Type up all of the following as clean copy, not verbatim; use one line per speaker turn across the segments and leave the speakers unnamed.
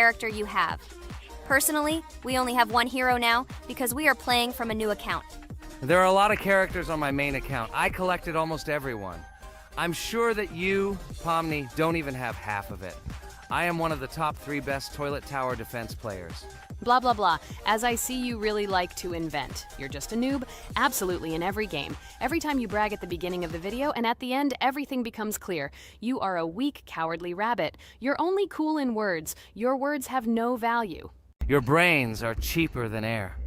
character you have. Personally, we only have one hero now because we are playing from a new account.
There are a lot of characters on my main account. I collected almost everyone. I'm sure that you, Pomni, don't even have half of it. I am one of the top 3 best toilet tower defense players.
Blah, blah, blah. As I see you really like to invent. You're just a noob, absolutely in every game. Every time you brag at the beginning of the video, and at the end, everything becomes clear. You are a weak, cowardly rabbit. You're only cool in words. Your words have no value.
Your brains are cheaper than air.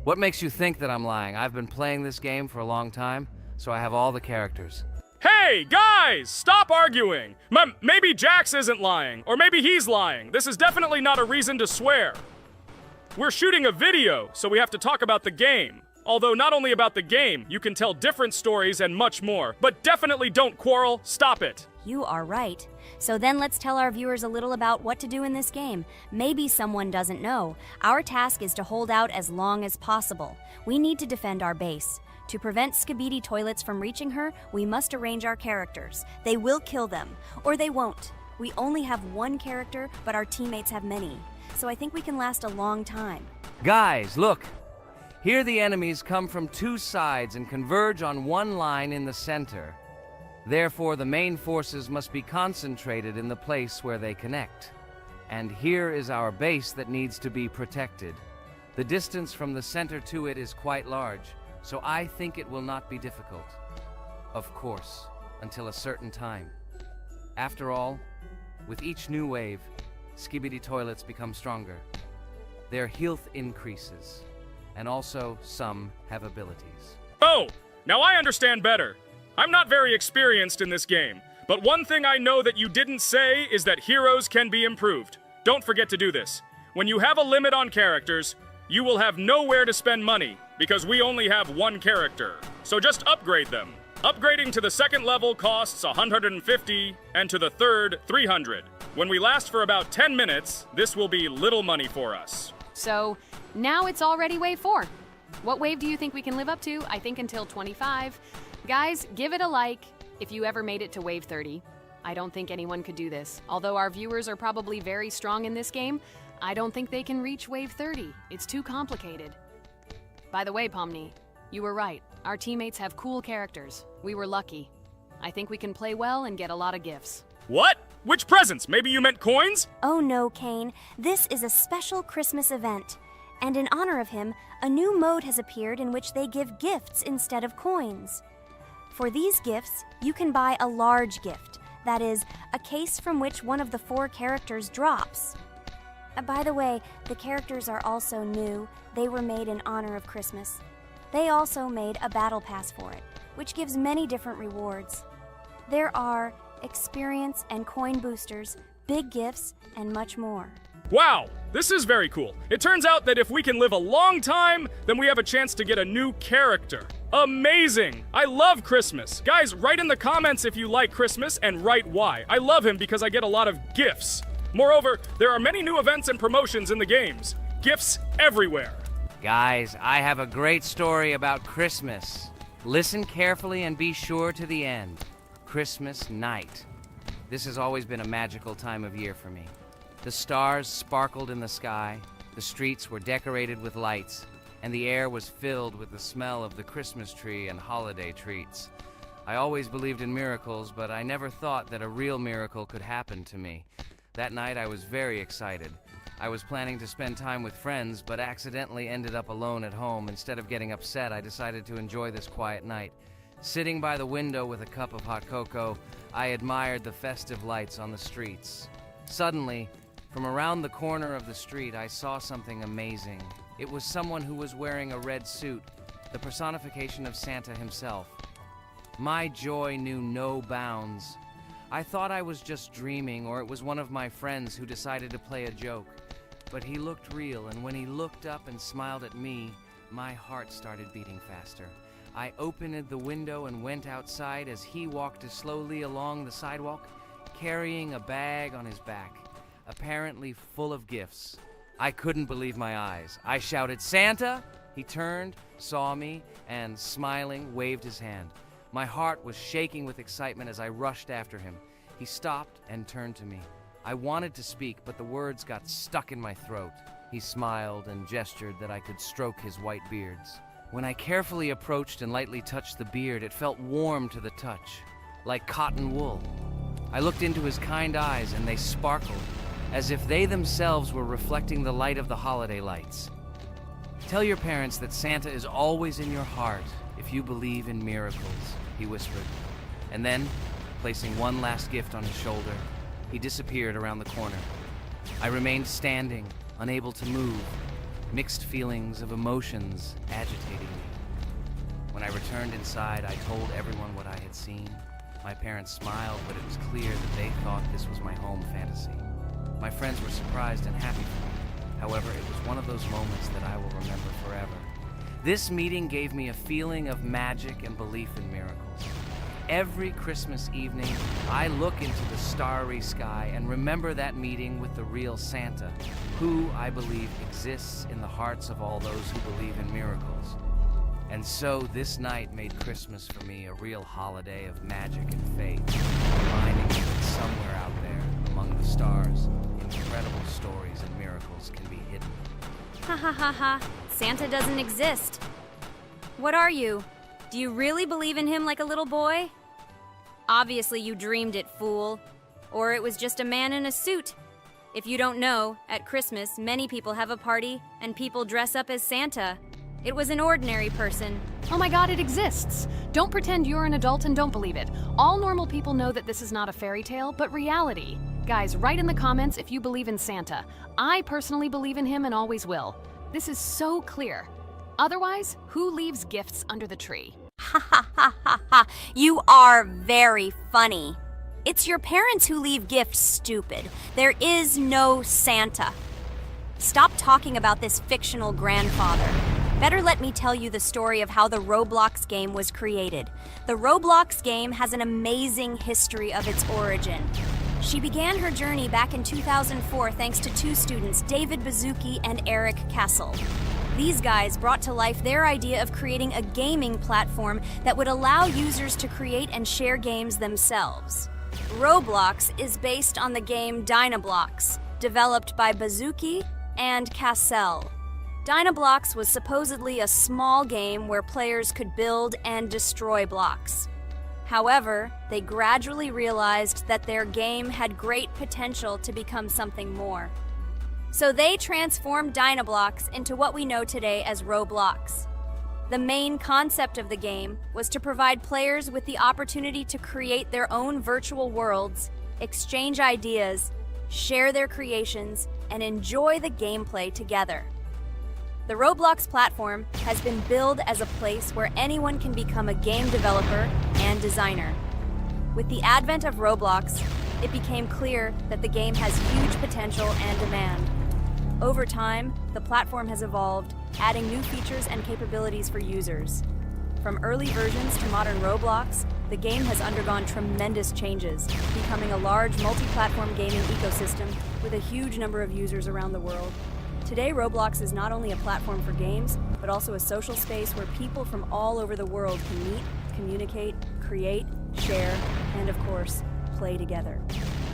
What makes you think that I'm lying? I've been playing this game for a long time, so I have all the characters.
Hey, guys! Stop arguing! Maybe Jax isn't lying, or maybe he's lying. This is definitely not a reason to swear. We're shooting a video, so we have to talk about the game. Although not only about the game, you can tell different stories and much more. But definitely don't quarrel. Stop it.
You are right. So then let's tell our viewers a little about what to do in this game. Maybe someone doesn't know. Our task is to hold out as long as possible. We need to defend our base. To prevent Skibidi Toilets from reaching her, we must arrange our characters. They will kill them, or they won't. We only have one character, but our teammates have many. So I think we can last a long time.
Guys, look! Here the enemies come from 2 sides and converge on one line in the center. Therefore, the main forces must be concentrated in the place where they connect. And here is our base that needs to be protected. The distance from the center to it is quite large, so I think it will not be difficult. Of course, until a certain time. After all, with each new wave, Skibidi Toilets become stronger. Their health increases, and also some have abilities.
Oh, now I understand better. I'm not very experienced in this game, but one thing I know that you didn't say is that heroes can be improved. Don't forget to do this. When you have a limit on characters, you will have nowhere to spend money, because we only have one character. So just upgrade them. Upgrading to the 2nd level costs 150, and to the 3rd, 300. When we last for about 10 minutes, this will be little money for us.
So, now it's already wave 4. What wave do you think we can live up to? I think until 25. Guys, give it a like if you ever made it to wave 30. I don't think anyone could do this. Although our viewers are probably very strong in this game, I don't think they can reach wave 30. It's too complicated. By the way, Pomni, you were right. Our teammates have cool characters. We were lucky. I think we can play well and get a lot of gifts.
What? Which presents? Maybe you meant coins?
Oh no, Kane. This is a special Christmas event. And in honor of him, a new mode has appeared in which they give gifts instead of coins. For these gifts, you can buy a large gift. That is, a case from which one of the 4 characters drops. By the way, the characters are also new. They were made in honor of Christmas. They also made a battle pass for it, which gives many different rewards. There are experience and coin boosters, big gifts, and much more.
Wow, this is very cool. It turns out that if we can live a long time, then we have a chance to get a new character. Amazing! I love Christmas. Guys, write in the comments if you like Christmas and write why. I love him because I get a lot of gifts. Moreover, there are many new events and promotions in the games. Gifts everywhere.
Guys, I have a great story about Christmas. Listen carefully and be sure to the end. Christmas night. This has always been a magical time of year for me. The stars sparkled in the sky, the streets were decorated with lights, and the air was filled with the smell of the Christmas tree and holiday treats. I always believed in miracles, but I never thought that a real miracle could happen to me. That night I was very excited. I was planning to spend time with friends, but accidentally ended up alone at home. Instead of getting upset, I decided to enjoy this quiet night. Sitting by the window with a cup of hot cocoa, I admired the festive lights on the streets. Suddenly, from around the corner of the street, I saw something amazing. It was someone who was wearing a red suit, the personification of Santa himself. My joy knew no bounds. I thought I was just dreaming, or it was one of my friends who decided to play a joke. But he looked real, and when he looked up and smiled at me, my heart started beating faster. I opened the window and went outside as he walked slowly along the sidewalk, carrying a bag on his back, apparently full of gifts. I couldn't believe my eyes. I shouted, "Santa!" He turned, saw me, and smiling, waved his hand. My heart was shaking with excitement as I rushed after him. He stopped and turned to me. I wanted to speak, but the words got stuck in my throat. He smiled and gestured that I could stroke his white beards. When I carefully approached and lightly touched the beard, it felt warm to the touch, like cotton wool. I looked into his kind eyes, and they sparkled, as if they themselves were reflecting the light of the holiday lights. Tell your parents that Santa is always in your heart if you believe in miracles, he whispered. And then, placing one last gift on his shoulder, he disappeared around the corner. I remained standing, unable to move, mixed feelings of emotions agitating me. When I returned inside, I told everyone what I had seen. My parents smiled, but it was clear that they thought this was my home fantasy. My friends were surprised and happy for me. However, it was one of those moments that I will remember forever. This meeting gave me a feeling of magic and belief in miracles. Every Christmas evening, I look into the starry sky and remember that meeting with the real Santa, who, I believe, exists in the hearts of all those who believe in miracles. And so this night made Christmas for me a real holiday of magic and faith, reminding me that somewhere out there, among the stars, incredible stories and miracles can be hidden.
Ha ha ha ha. Santa doesn't exist. What are you? Do you really believe in him like a little boy? Obviously you dreamed it, fool. Or it was just a man in a suit. If you don't know, at Christmas, many people have a party and people dress up as Santa. It was an ordinary person.
Oh my god, it exists! Don't pretend you're an adult and don't believe it. All normal people know that this is not a fairy tale, but reality. Guys, write in the comments if you believe in Santa. I personally believe in him and always will. This is so clear. Otherwise, who leaves gifts under the tree?
Ha ha ha ha ha. You are very funny. It's your parents who leave gifts, stupid. There is no Santa. Stop talking about this fictional grandfather. Better let me tell you the story of how the Roblox game was created. The Roblox game has an amazing history of its origin. She began her journey back in 2004 thanks to two students, David Bazuki and Eric Castle. These guys brought to life their idea of creating a gaming platform that would allow users to create and share games themselves. Roblox is based on the game Dynablox, developed by Bazuki and Cassell. Dynablox was supposedly a small game where players could build and destroy blocks. However, they gradually realized that their game had great potential to become something more. So they transformed Dynablox into what we know today as Roblox. The main concept of the game was to provide players with the opportunity to create their own virtual worlds, exchange ideas, share their creations, and enjoy the gameplay together. The Roblox platform has been billed as a place where anyone can become a game developer and designer. With the advent of Roblox, it became clear that the game has huge potential and demand. Over time, the platform has evolved, adding new features and capabilities for users. From early versions to modern Roblox, the game has undergone tremendous changes, becoming a large multi-platform gaming ecosystem with a huge number of users around the world. Today, Roblox is not only a platform for games, but also a social space where people from all over the world can meet, communicate, create, share, and of course, play together.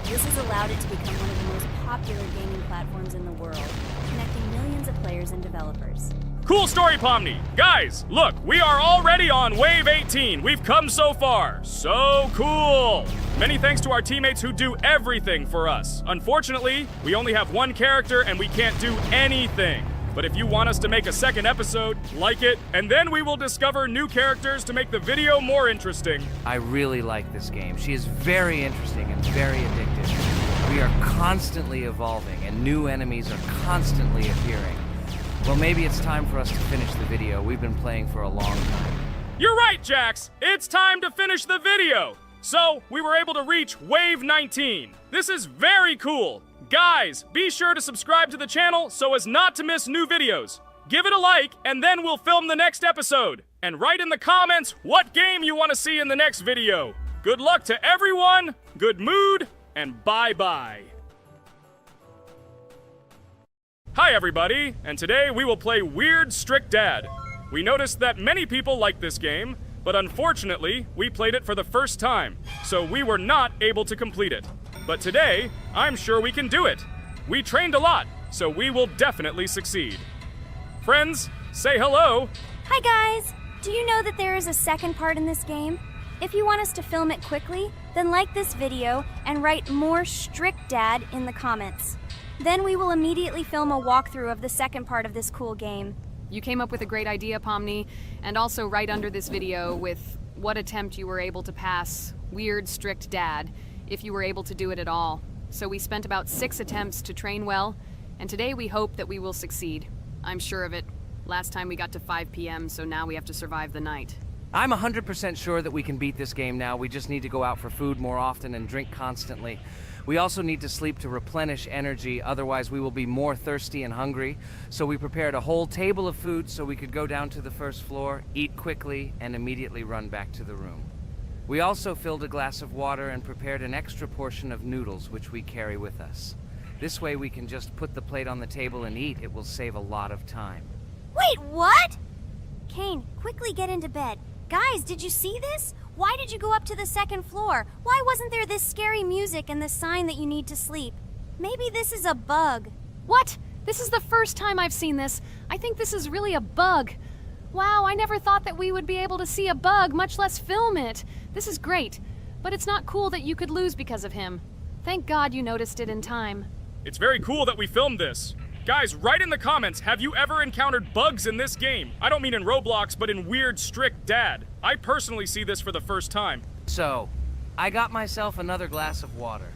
This has allowed it to become one of the most popular gaming platforms in the world, connecting millions of players and developers.
Cool story, Pomni. Guys, look, we are already on Wave 18. We've come so far. So cool. Many thanks to our teammates who do everything for us. Unfortunately, we only have one character and we can't do anything. But if you want us to make a second episode, like it, and then we will discover new characters to make the video more interesting.
I really like this game. She is very interesting and very addictive. We are constantly evolving and new enemies are constantly appearing. Well, maybe it's time for us to finish the video. We've been playing for a long time.
You're right, Jax. It's time to finish the video. So, we were able to reach Wave 19. This is very cool. Guys, be sure to subscribe to the channel so as not to miss new videos. Give it a like, and then we'll film the next episode. And write in the comments what game you want to see in the next video. Good luck to everyone, good mood, and bye-bye. Hi everybody, and today we will play Weird Strict Dad. We noticed that many people like this game, but unfortunately, we played it for the first time, so we were not able to complete it. But today, I'm sure we can do it. We trained a lot, so we will definitely succeed. Friends, say hello.
Hi guys! Do you know that there is a second part in this game? If you want us to film it quickly, then like this video and write more strict dad in the comments. Then we will immediately film a walkthrough of the second part of this cool game.
You came up with a great idea, Pomni, and also right under this video with what attempt you were able to pass weird, strict dad, if you were able to do it at all. So we spent about 6 attempts to train well, and today we hope that we will succeed. I'm sure of it. Last time we got to 5 p.m., so now we have to survive the night.
I'm 100% sure that we can beat this game now. We just need to go out for food more often and drink constantly. We also need to sleep to replenish energy, otherwise we will be more thirsty and hungry. So we prepared a whole table of food so we could go down to the first floor, eat quickly, and immediately run back to the room. We also filled a glass of water and prepared an extra portion of noodles, which we carry with us. This way we can just put the plate on the table and eat. It will save a lot of time.
Wait, what? Kane, quickly get into bed. Guys, did you see this? Why did you go up to the second floor? Why wasn't there this scary music and the sign that you need to sleep? Maybe this is a bug.
What? This is the first time I've seen this. I think this is really a bug. Wow, I never thought that we would be able to see a bug, much less film it. This is great, but it's not cool that you could lose because of him. Thank God you noticed it in time.
It's very cool that we filmed this. Guys, write in the comments, have you ever encountered bugs in this game? I don't mean in Roblox, but in weird, strict dad. I personally see this for the first time.
So, I got myself another glass of water.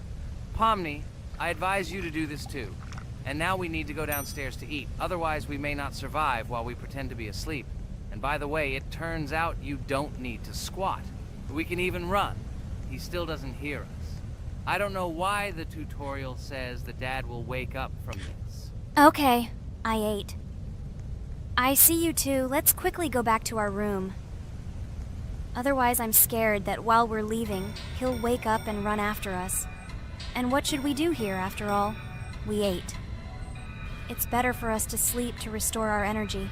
Pomni, I advise you to do this too. And now we need to go downstairs to eat. Otherwise, we may not survive while we pretend to be asleep. And by the way, it turns out you don't need to squat. We can even run. He still doesn't hear us. I don't know why the tutorial says the dad will wake up from this.
Okay, I ate. I see you two. Let's quickly go back to our room. Otherwise, I'm scared that while we're leaving, he'll wake up and run after us. And what should we do here, after all? We ate. It's better for us to sleep to restore our energy.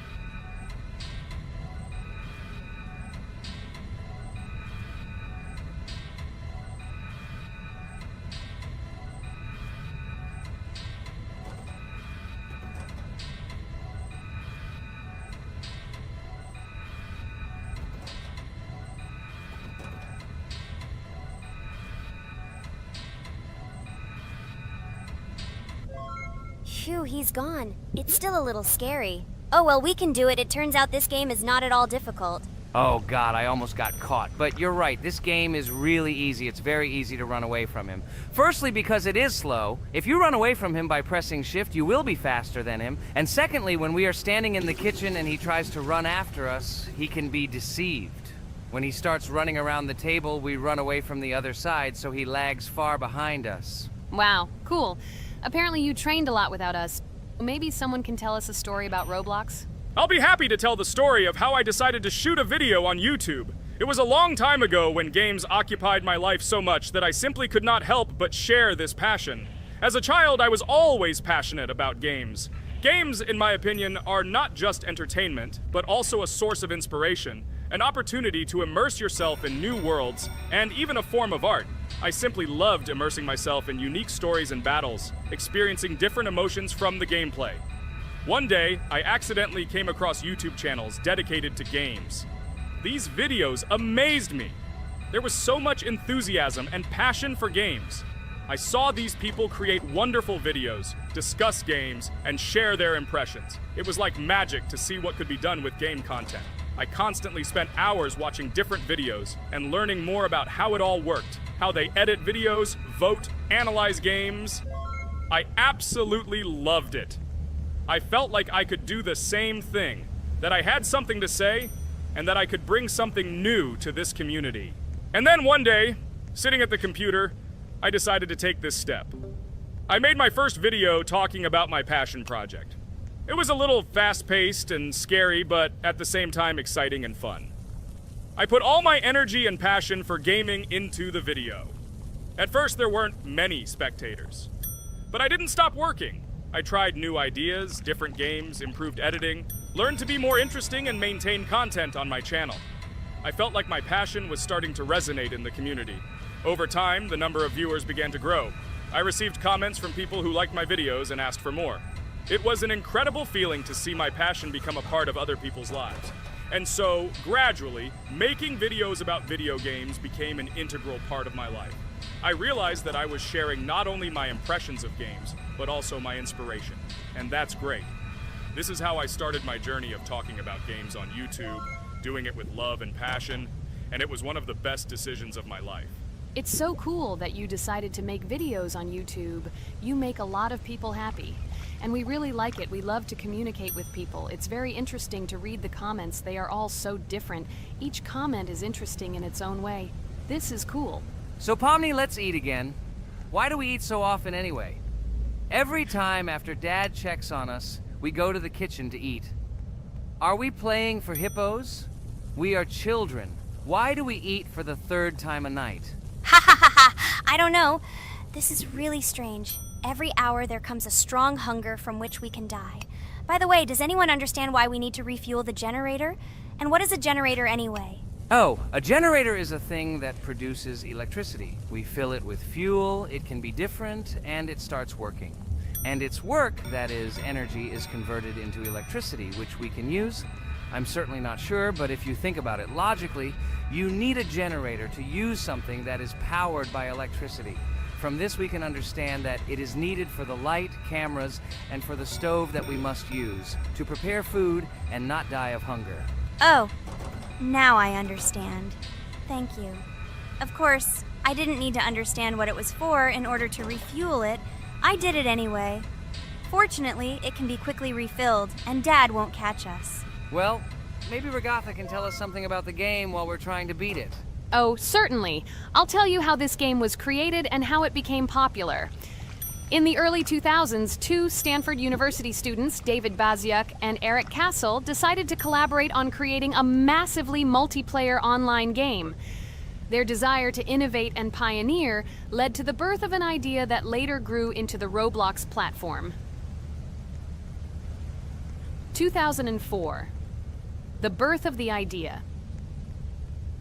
Phew, he's gone. It's still a little scary. Oh well, we can do it. It turns out this game is not at all difficult.
Oh God, I almost got caught. But you're right, this game is really easy. It's very easy to run away from him. Firstly, because it is slow. If you run away from him by pressing shift, you will be faster than him. And secondly, when we are standing in the kitchen and he tries to run after us, he can be deceived. When he starts running around the table, we run away from the other side, so he lags far behind us.
Wow, cool. Apparently you trained a lot without us. Maybe someone can tell us a story about Roblox?
I'll be happy to tell the story of how I decided to shoot a video on YouTube. It was a long time ago when games occupied my life so much that I simply could not help but share this passion. As a child, I was always passionate about games. Games, in my opinion, are not just entertainment, but also a source of inspiration, an opportunity to immerse yourself in new worlds, and even a form of art. I simply loved immersing myself in unique stories and battles, experiencing different emotions from the gameplay. One day, I accidentally came across YouTube channels dedicated to games. These videos amazed me. There was so much enthusiasm and passion for games. I saw these people create wonderful videos, discuss games, and share their impressions. It was like magic to see what could be done with game content. I constantly spent hours watching different videos and learning more about how it all worked, how they edit videos, vote, analyze games. I absolutely loved it. I felt like I could do the same thing, that I had something to say, and that I could bring something new to this community. And then one day, sitting at the computer, I decided to take this step. I made my first video talking about my passion project. It was a little fast-paced and scary, but at the same time exciting and fun. I put all my energy and passion for gaming into the video. At first, there weren't many spectators. But I didn't stop working. I tried new ideas, different games, improved editing, learned to be more interesting, and maintain content on my channel. I felt like my passion was starting to resonate in the community. Over time, the number of viewers began to grow. I received comments from people who liked my videos and asked for more. It was an incredible feeling to see my passion become a part of other people's lives. And so, gradually, making videos about video games became an integral part of my life. I realized that I was sharing not only my impressions of games, but also my inspiration. And that's great. This is how I started my journey of talking about games on YouTube, doing it with love and passion, and it was one of the best decisions of my life.
It's so cool that you decided to make videos on YouTube. You make a lot of people happy. And we really like it. We love to communicate with people. It's very interesting to read the comments. They are all so different. Each comment is interesting in its own way. This is cool.
So Pomni, let's eat again. Why do we eat so often anyway? Every time after Dad checks on us, we go to the kitchen to eat. Are we playing for hippos? We are children. Why do we eat for the third time a night?
Ha ha ha ha! I don't know. This is really strange. Every hour there comes a strong hunger from which we can die. By the way, does anyone understand why we need to refuel the generator? And what is a generator anyway?
Oh, a generator is a thing that produces electricity. We fill it with fuel, it can be different, and it starts working. And its work, that is, energy, is converted into electricity, which we can use. I'm certainly not sure, but if you think about it logically, you need a generator to use something that is powered by electricity. From this we can understand that it is needed for the light, cameras, and for the stove that we must use to prepare food and not die of hunger.
Oh, now I understand. Thank you. Of course, I didn't need to understand what it was for in order to refuel it. I did it anyway. Fortunately, it can be quickly refilled, and Dad won't catch us.
Well, maybe Regatha can tell us something about the game while we're trying to beat it.
Oh, certainly. I'll tell you how this game was created and how it became popular. In the early 2000s, two Stanford University students, David Baziuk and Eric Castle, decided to collaborate on creating a massively multiplayer online game. Their desire to innovate and pioneer led to the birth of an idea that later grew into the Roblox platform. 2004. The birth of the idea.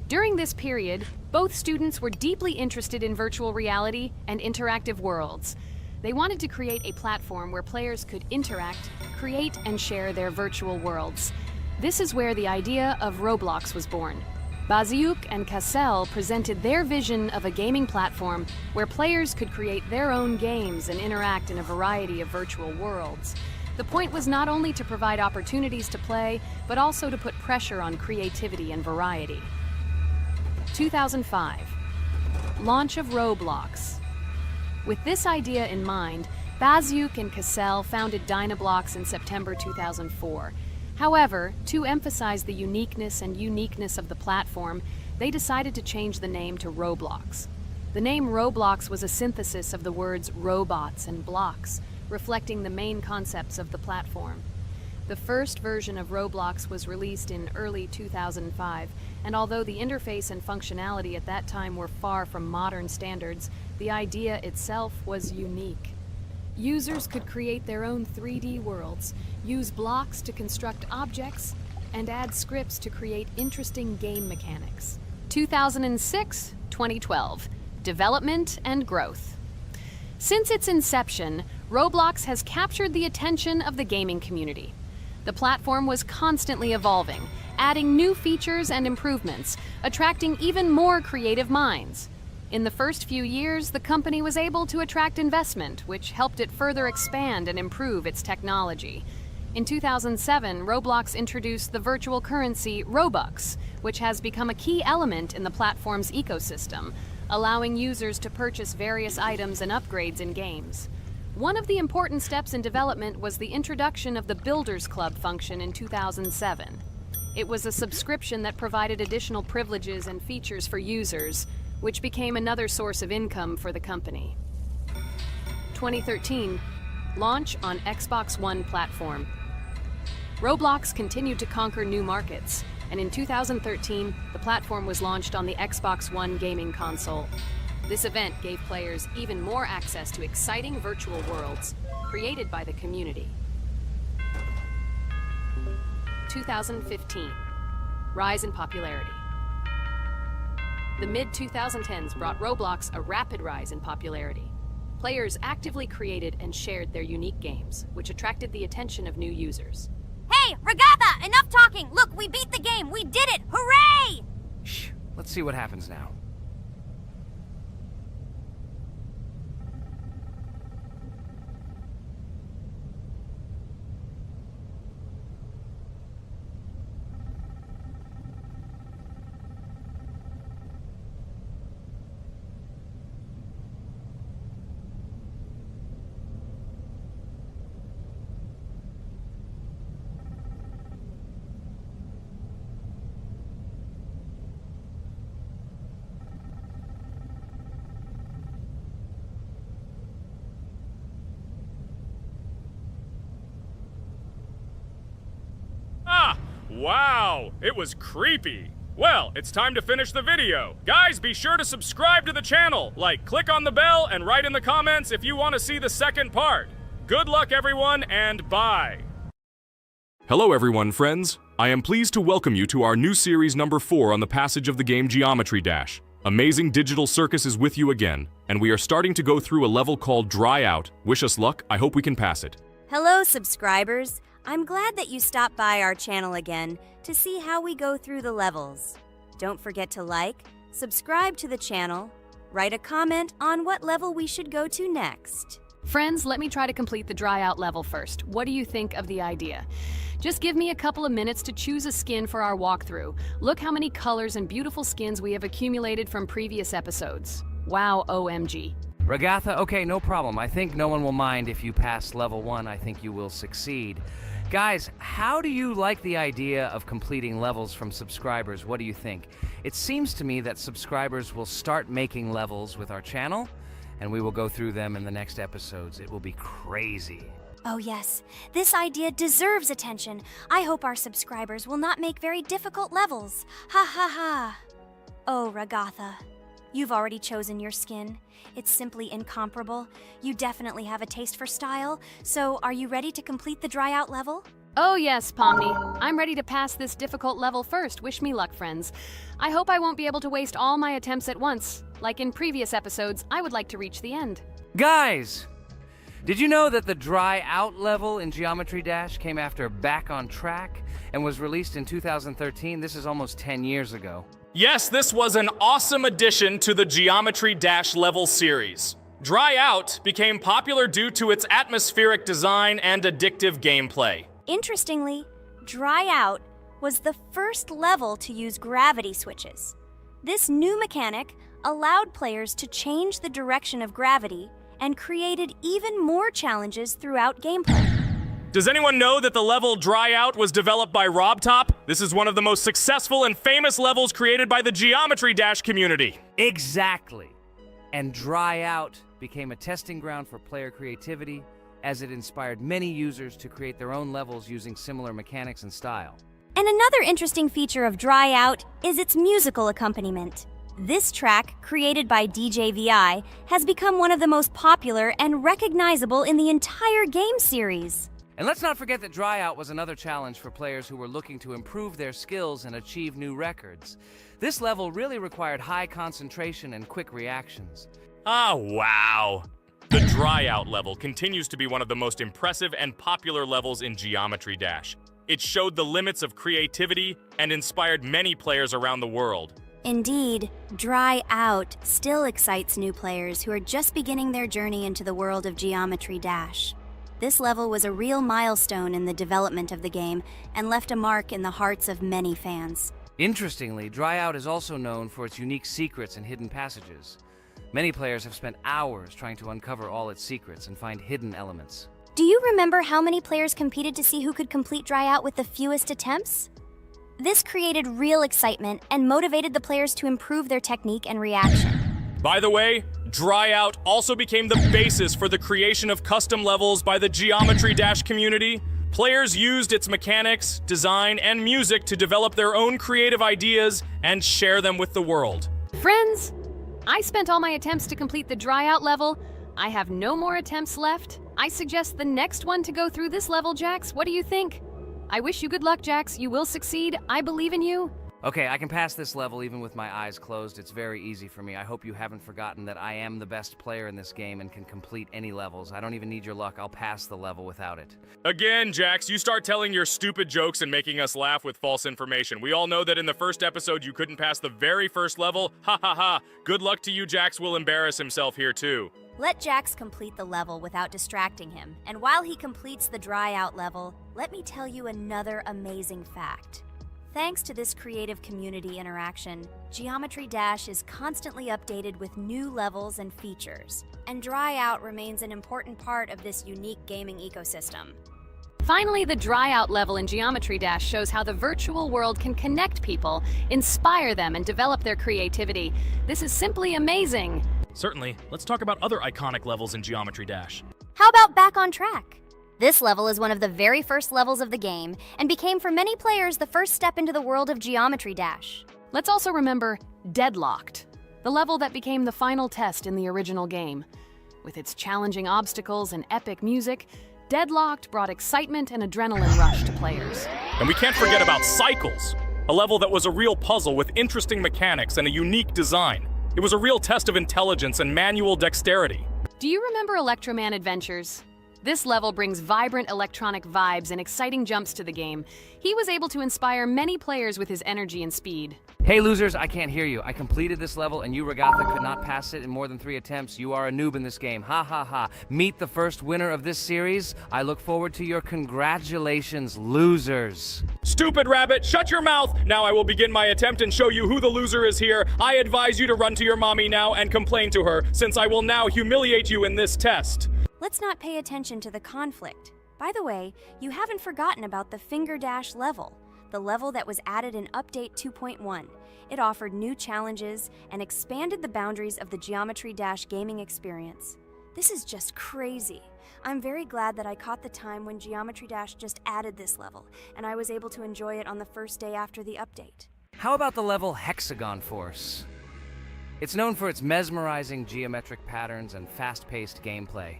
During this period, both students were deeply interested in virtual reality and interactive worlds. They wanted to create a platform where players could interact, create, and share their virtual worlds. This is where the idea of Roblox was born. Baziuk and Cassell presented their vision of a gaming platform where players could create their own games and interact in a variety of virtual worlds. The point was not only to provide opportunities to play, but also to put pressure on creativity and variety. 2005. Launch of Roblox. With this idea in mind, Baziuk and Cassell founded Dynablox in September 2004. However, to emphasize the uniqueness of the platform, they decided to change the name to Roblox. The name Roblox was a synthesis of the words robots and blocks, reflecting the main concepts of the platform. The first version of Roblox was released in early 2005, and although the interface and functionality at that time were far from modern standards, the idea itself was unique. Users could create their own 3D worlds, use blocks to construct objects, and add scripts to create interesting game mechanics. 2006-2012. Development and growth. Since its inception, Roblox has captured the attention of the gaming community. The platform was constantly evolving, adding new features and improvements, attracting even more creative minds. In the first few years, the company was able to attract investment, which helped it further expand and improve its technology. In 2007, Roblox introduced the virtual currency Robux, which has become a key element in the platform's ecosystem, allowing users to purchase various items and upgrades in games. One of the important steps in development was the introduction of the Builders Club function in 2007. It was a subscription that provided additional privileges and features for users, which became another source of income for the company. 2013, launch on Xbox One platform. Roblox continued to conquer new markets, and in 2013, the platform was launched on the Xbox One gaming console. This event gave players even more access to exciting virtual worlds created by the community. 2015, rise in popularity. The mid-2010s brought Roblox a rapid rise in popularity. Players actively created and shared their unique games, which attracted the attention of new users.
Hey, Regatha, enough talking! Look, we beat the game! We did it! Hooray!
Shh, let's see what happens now.
Wow, it was creepy. Well, it's time to finish the video. Guys, be sure to subscribe to the channel. Click on the bell and write in the comments if you want to see the second part. Good luck, everyone, and bye. Hello, everyone, friends. I am pleased to welcome you to our new series number 4 on the passage of the game Geometry Dash. Amazing Digital Circus is with you again, and we are starting to go through a level called Dry Out. Wish us luck. I hope we can pass it.
Hello, subscribers. I'm glad that you stopped by our channel again to see how we go through the levels. Don't forget to like, subscribe to the channel, write a comment on what level we should go to next.
Friends, let me try to complete the dry out level first. What do you think of the idea? Just give me a couple of minutes to choose a skin for our walkthrough. Look how many colors and beautiful skins we have accumulated from previous episodes. Wow, OMG.
Regatha, okay, no problem. I think no one will mind if you pass level 1. I think you will succeed. Guys, how do you like the idea of completing levels from subscribers? What do you think? It seems to me that subscribers will start making levels with our channel, and we will go through them in the next episodes. It will be crazy.
Oh yes, this idea deserves attention. I hope our subscribers will not make very difficult levels. Ha ha ha. Oh, Regatha, you've already chosen your skin. It's simply incomparable. You definitely have a taste for style. So, are you ready to complete the dry out level?
Oh yes, Pomni. I'm ready to pass this difficult level first. Wish me luck, friends. I hope I won't be able to waste all my attempts at once. Like in previous episodes, I would like to reach the end.
Guys! Did you know that the Dry Out level in Geometry Dash came after Back on Track and was released in 2013? This is almost 10 years ago.
Yes, this was an awesome addition to the Geometry Dash level series. Dry Out became popular due to its atmospheric design and addictive gameplay.
Interestingly, Dry Out was the first level to use gravity switches. This new mechanic allowed players to change the direction of gravity and created even more challenges throughout gameplay.
Does anyone know that the level Dry Out was developed by RobTop? This is one of the most successful and famous levels created by the Geometry Dash community.
Exactly. And Dry Out became a testing ground for player creativity, as it inspired many users to create their own levels using similar mechanics and style.
And another interesting feature of Dry Out is its musical accompaniment. This track, created by DJ VI, has become one of the most popular and recognizable in the entire game series.
And let's not forget that Dry Out was another challenge for players who were looking to improve their skills and achieve new records. This level really required high concentration and quick reactions.
Ah, wow. The Dry Out level continues to be one of the most impressive and popular levels in Geometry Dash. It showed the limits of creativity and inspired many players around the world.
Indeed, Dry Out still excites new players who are just beginning their journey into the world of Geometry Dash. This level was a real milestone in the development of the game and left a mark in the hearts of many fans.
Interestingly, Dry Out is also known for its unique secrets and hidden passages. Many players have spent hours trying to uncover all its secrets and find hidden elements.
Do you remember how many players competed to see who could complete Dry Out with the fewest attempts? This created real excitement and motivated the players to improve their technique and reaction.
By the way, Dry Out also became the basis for the creation of custom levels by the Geometry Dash community. Players used its mechanics, design, and music to develop their own creative ideas and share them with the world.
Friends, I spent all my attempts to complete the Dry Out level. I have no more attempts left. I suggest the next one to go through this level, Jax. What do you think? I wish you good luck, Jax. You will succeed. I believe in you.
Okay, I can pass this level even with my eyes closed. It's very easy for me. I hope you haven't forgotten that I am the best player in this game and can complete any levels. I don't even need your luck. I'll pass the level without it.
Again, Jax, you start telling your stupid jokes and making us laugh with false information. We all know that in the first episode you couldn't pass the very first level. Ha ha ha. Good luck to you, Jax will embarrass himself here too.
Let Jax complete the level without distracting him. And while he completes the dry out level, let me tell you another amazing fact. Thanks to this creative community interaction, Geometry Dash is constantly updated with new levels and features, and Dry Out remains an important part of this unique gaming ecosystem.
Finally, the Dry Out level in Geometry Dash shows how the virtual world can connect people, inspire them, and develop their creativity. This is simply amazing.
Certainly. Let's talk about other iconic levels in Geometry Dash.
How about Back on Track? This level is one of the very first levels of the game, and became for many players the first step into the world of Geometry Dash.
Let's also remember Deadlocked, the level that became the final test in the original game. With its challenging obstacles and epic music, Deadlocked brought excitement and adrenaline rush to players.
And we can't forget about Cycles, a level that was a real puzzle with interesting mechanics and a unique design. It was a real test of intelligence and manual dexterity.
Do you remember Electroman Adventures? This level brings vibrant electronic vibes and exciting jumps to the game. He was able to inspire many players with his energy and speed.
Hey losers, I can't hear you. I completed this level and you, Ragatha, could not pass it in more than 3 attempts. You are a noob in this game. Ha ha ha. Meet the first winner of this series. I look forward to your congratulations, losers.
Stupid rabbit, shut your mouth! Now I will begin my attempt and show you who the loser is here. I advise you to run to your mommy now and complain to her, since I will now humiliate you in this test.
Let's not pay attention to the conflict. By the way, you haven't forgotten about the Finger Dash level, the level that was added in Update 2.1. It offered new challenges and expanded the boundaries of the Geometry Dash gaming experience. This is just crazy. I'm very glad that I caught the time when Geometry Dash just added this level, and I was able to enjoy it on the first day after the update.
How about the level Hexagon Force? It's known for its mesmerizing geometric patterns and fast-paced gameplay.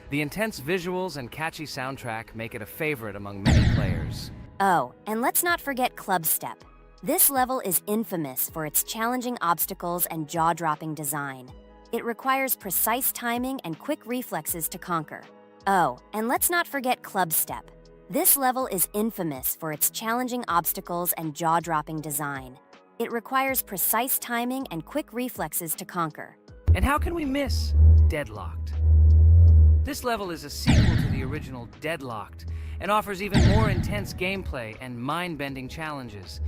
The intense visuals and catchy soundtrack make it a favorite among many players.
Oh, and let's not forget Club Step. This level is infamous for its challenging obstacles and jaw-dropping design. It requires precise timing and quick reflexes to conquer. Oh, and let's not forget Club Step. This level is infamous for its challenging obstacles and jaw-dropping design. It requires precise timing and quick reflexes to conquer.
And how can we miss Deadlocked? This level is a sequel to the original Deadlocked and offers even more intense gameplay and mind-bending challenges.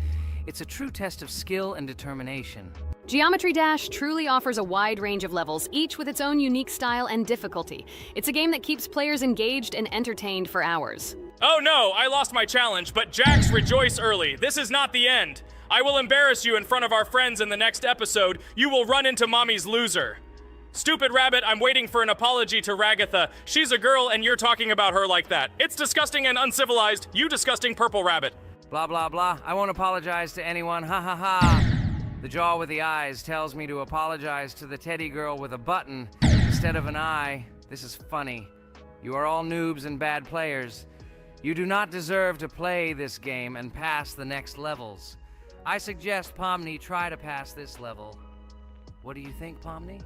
It's a true test of skill and determination.
Geometry Dash truly offers a wide range of levels, each with its own unique style and difficulty. It's a game that keeps players engaged and entertained for hours.
Oh no, I lost my challenge, but Jax, rejoice early. This is not the end. I will embarrass you in front of our friends in the next episode. You will run into Mommy's loser. Stupid rabbit, I'm waiting for an apology to Ragatha. She's a girl and you're talking about her like that. It's disgusting and uncivilized, you disgusting purple rabbit.
Blah, blah, blah. I won't apologize to anyone. Ha ha ha. The jaw with the eyes tells me to apologize to the teddy girl with a button instead of an eye. This is funny. You are all noobs and bad players. You do not deserve to play this game and pass the next levels. I suggest Pomni try to pass this level. What do you think, Pomni?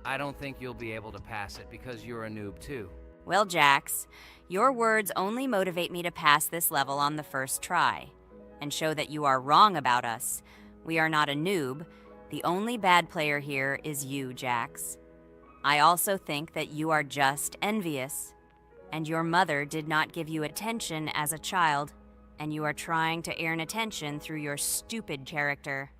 I don't think you'll be able to pass it because you're a noob too.
Well, Jax, your words only motivate me to pass this level on the first try, and show that you are wrong about us. We are not a noob. The only bad player here is you, Jax. I also think that you are just envious, and your mother did not give you attention as a child, and you are trying to earn attention through your stupid character.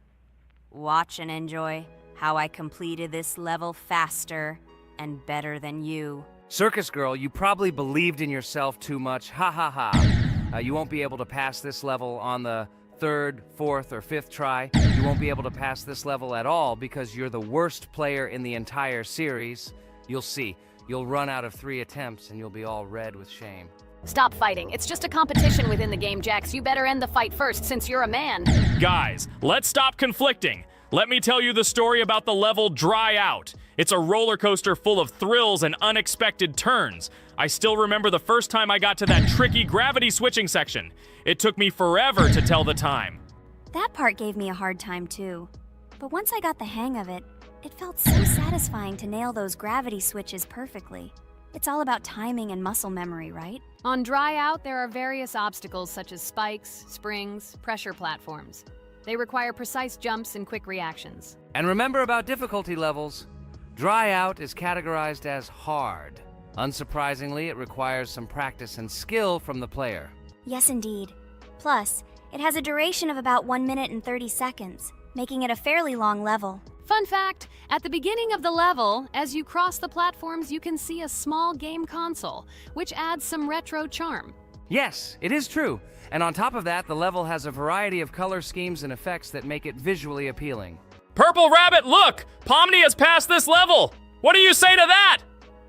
Watch and enjoy how I completed this level faster and better than you.
Circus girl, you probably believed in yourself too much. Ha ha ha. You won't be able to pass this level on the 3rd, 4th, or 5th try. You won't be able to pass this level at all because you're the worst player in the entire series. You'll see. You'll run out of 3 attempts and you'll be all red with shame.
Stop fighting. It's just a competition within the game, Jax. You better end the fight first since you're a man.
Guys, let's stop conflicting. Let me tell you the story about the level Dry Out. It's a roller coaster full of thrills and unexpected turns. I still remember the first time I got to that tricky gravity switching section. It took me forever to tell the time.
That part gave me a hard time too. But once I got the hang of it, it felt so satisfying to nail those gravity switches perfectly. It's all about timing and muscle memory, right?
On Dry Out, there are various obstacles such as spikes, springs, pressure platforms. They require precise jumps and quick reactions.
And remember about difficulty levels. Dry Out is categorized as hard. Unsurprisingly, it requires some practice and skill from the player.
Yes, indeed. Plus, it has a duration of about 1 minute and 30 seconds, making it a fairly long level.
Fun fact, at the beginning of the level, as you cross the platforms, you can see a small game console, which adds some retro charm.
Yes, it is true. And on top of that, the level has a variety of color schemes and effects that make it visually appealing.
Purple Rabbit, look! Pomni has passed this level! What do you say to that?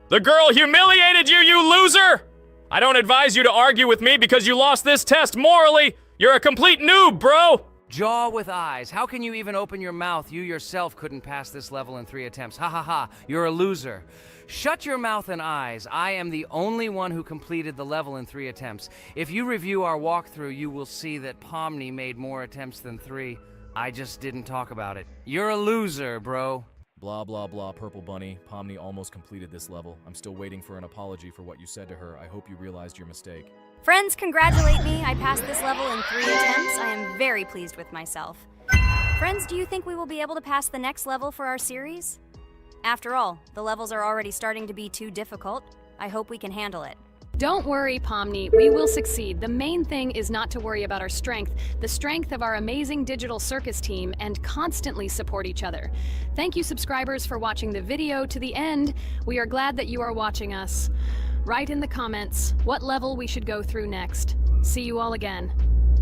The girl humiliated you, you loser! I don't advise you to argue with me because you lost this test morally. You're a complete noob, bro!
Jaw with eyes. How can you even open your mouth? You yourself couldn't pass this level in 3 attempts. Ha ha ha. You're a loser. Shut your mouth and eyes. I am the only one who completed the level in 3 attempts. If you review our walkthrough, you will see that Pomni made more attempts than 3. I just didn't talk about it. You're a loser, bro.
Blah, blah, blah, Purple Bunny. Pomni almost completed this level. I'm still waiting for an apology for what you said to her. I hope you realized your mistake.
Friends, congratulate me. I passed this level in 3 attempts. I am very pleased with myself. Friends, do you think we will be able to pass the next level for our series? After all, the levels are already starting to be too difficult. I hope we can handle it.
Don't worry, Pomni, we will succeed. The main thing is not to worry about our strength, the strength of our amazing digital circus team, and constantly support each other. Thank you, subscribers, for watching the video to the end. We are glad that you are watching us. Write in the comments what level we should go through next. See you all again.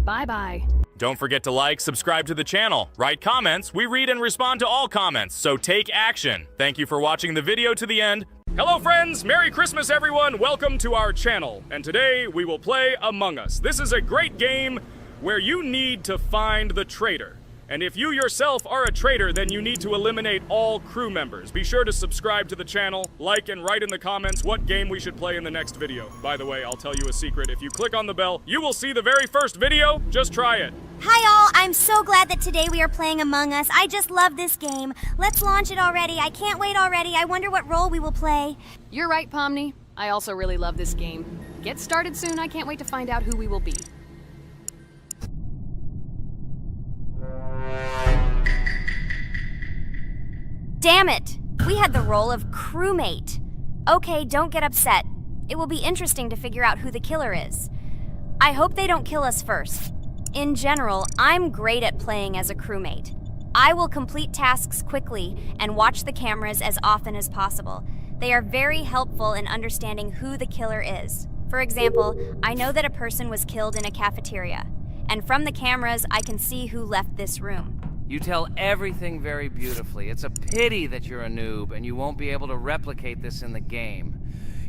Bye-bye.
Don't forget to like, subscribe to the channel, write comments. We read and respond to all comments, so take action. Thank you for watching the video to the end. Hello friends, Merry Christmas everyone, welcome to our channel. And today we will play Among Us. This is a great game where you need to find the traitor. And if you yourself are a traitor, then you need to eliminate all crew members. Be sure to subscribe to the channel, like and write in the comments what game we should play in the next video. By the way, I'll tell you a secret. If you click on the bell, you will see the very first video. Just try it.
Hi all, I'm so glad that today we are playing Among Us. I just love this game. Let's launch it already. I can't wait already. I wonder what role we will play.
You're right, Pomni. I also really love this game. Get started soon. I can't wait to find out who we will be.
Damn it! We had the role of crewmate. Okay, don't get upset. It will be interesting to figure out who the killer is. I hope they don't kill us first. In general, I'm great at playing as a crewmate. I will complete tasks quickly and watch the cameras as often as possible. They are very helpful in understanding who the killer is. For example, I know that a person was killed in a cafeteria, and from the cameras, I can see who left this room.
You tell everything very beautifully. It's a pity that you're a noob and you won't be able to replicate this in the game.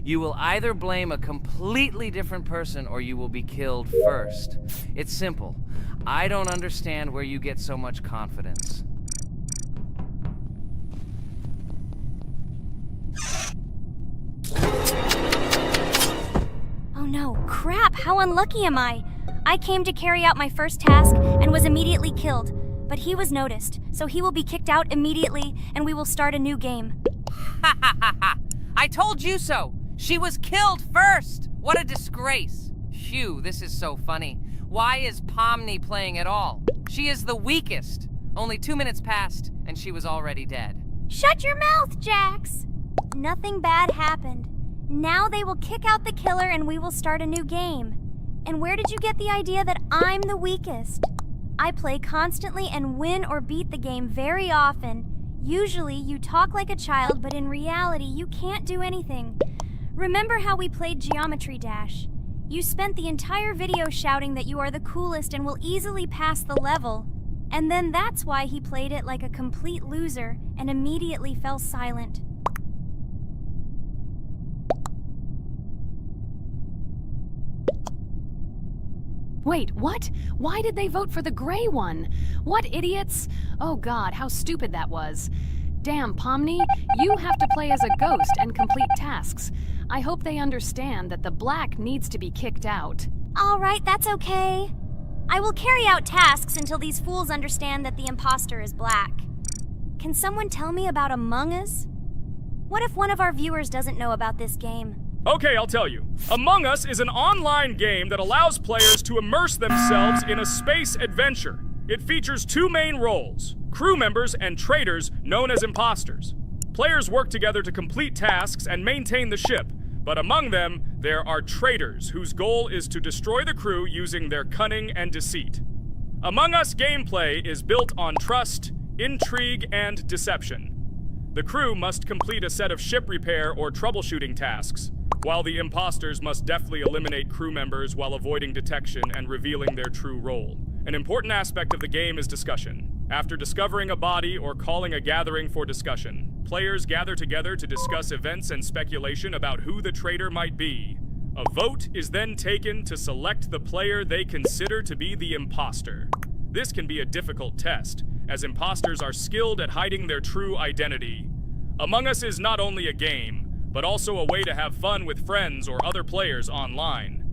You will either blame a completely different person or you will be killed first. It's simple. I don't understand where you get so much confidence.
Oh no, crap, how unlucky am I? I came to carry out my first task and was immediately killed. But he was noticed, so he will be kicked out immediately, and we will start a new game.
Ha ha ha ha! I told you so! She was killed first! What a disgrace! Phew, this is so funny. Why is Pomni playing at all? She is the weakest. Only 2 minutes passed, and she was already dead.
Shut your mouth, Jax! Nothing bad happened. Now they will kick out the killer, and we will start a new game. And where did you get the idea that I'm the weakest? I play constantly and win or beat the game very often. Usually, you talk like a child, but in reality, you can't do anything. Remember how we played Geometry Dash? You spent the entire video shouting that you are the coolest and will easily pass the level. And then that's why he played it like a complete loser and immediately fell silent.
Wait, what? Why did they vote for the gray one? What idiots? Oh god, how stupid that was. Damn, Pomni, you have to play as a ghost and complete tasks. I hope they understand that the black needs to be kicked out.
All right, that's okay. I will carry out tasks until these fools understand that the imposter is black. Can someone tell me about Among Us? What if one of our viewers doesn't know about this game?
Okay, I'll tell you. Among Us is an online game that allows players to immerse themselves in a space adventure. It features two main roles, crew members and traitors known as imposters. Players work together to complete tasks and maintain the ship, but among them, there are traitors whose goal is to destroy the crew using their cunning and deceit. Among Us gameplay is built on trust, intrigue, and deception. The crew must complete a set of ship repair or troubleshooting tasks, while the imposters must deftly eliminate crew members while avoiding detection and revealing their true role. An important aspect of the game is discussion. After discovering a body or calling a gathering for discussion, players gather together to discuss events and speculation about who the traitor might be. A vote is then taken to select the player they consider to be the imposter. This can be a difficult test, as imposters are skilled at hiding their true identity. Among Us is not only a game, but also a way to have fun with friends or other players online.